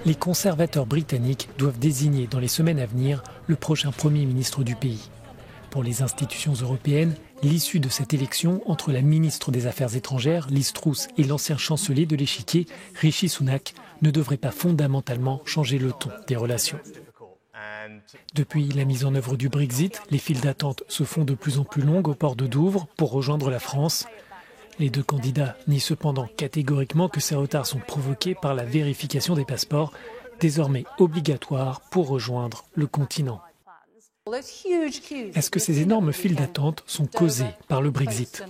Les conservateurs britanniques doivent désigner dans les semaines à venir le prochain Premier ministre du pays. Pour les institutions européennes, l'issue de cette élection entre la ministre des Affaires étrangères, Liz Truss, et l'ancien chancelier de l'Échiquier, Rishi Sunak, ne devrait pas fondamentalement changer le ton des relations. Depuis la mise en œuvre du Brexit, les files d'attente se font de plus en plus longues au port de Douvres pour rejoindre la France. Les deux candidats nient cependant catégoriquement que ces retards sont provoqués par la vérification des passeports, désormais obligatoire pour rejoindre le continent. Est-ce que ces énormes files d'attente sont causées par le Brexit?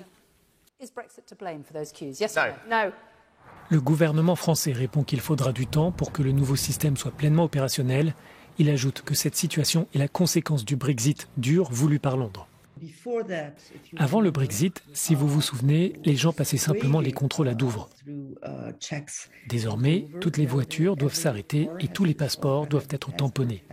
Le gouvernement français répond qu'il faudra du temps pour que le nouveau système soit pleinement opérationnel. Il ajoute que cette situation est la conséquence du Brexit dur voulu par Londres. Avant le Brexit, si vous vous souvenez, les gens passaient simplement les contrôles à Douvres. Désormais, toutes les voitures doivent s'arrêter et tous les passeports doivent être tamponnés.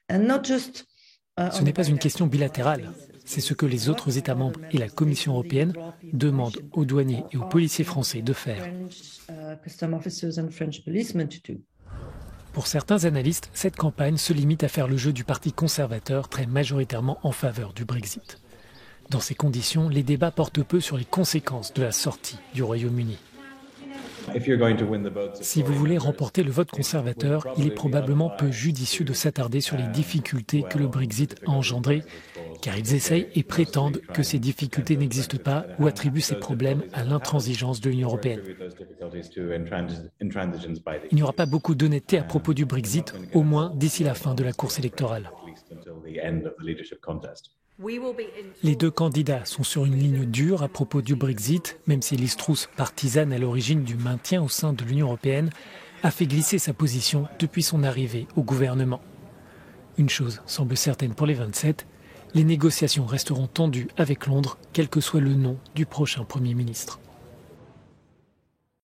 Ce n'est pas une question bilatérale, c'est ce que les autres États membres et la Commission européenne demandent aux douaniers et aux policiers français de faire. Pour certains analystes, cette campagne se limite à faire le jeu du Parti conservateur, très majoritairement en faveur du Brexit. Dans ces conditions, les débats portent peu sur les conséquences de la sortie du Royaume-Uni. Si vous voulez remporter le vote conservateur, il est probablement peu judicieux de s'attarder sur les difficultés que le Brexit a engendrées, car ils essayent et prétendent que ces difficultés n'existent pas ou attribuent ces problèmes à l'intransigeance de l'Union européenne. Il n'y aura pas beaucoup d'honnêteté à propos du Brexit, au moins d'ici la fin de la course électorale. Les deux candidats sont sur une ligne dure à propos du Brexit, même si Liz Truss, partisane à l'origine du maintien au sein de l'Union européenne, a fait glisser sa position depuis son arrivée au gouvernement. Une chose semble certaine pour les 27, les négociations resteront tendues avec Londres, quel que soit le nom du prochain Premier ministre.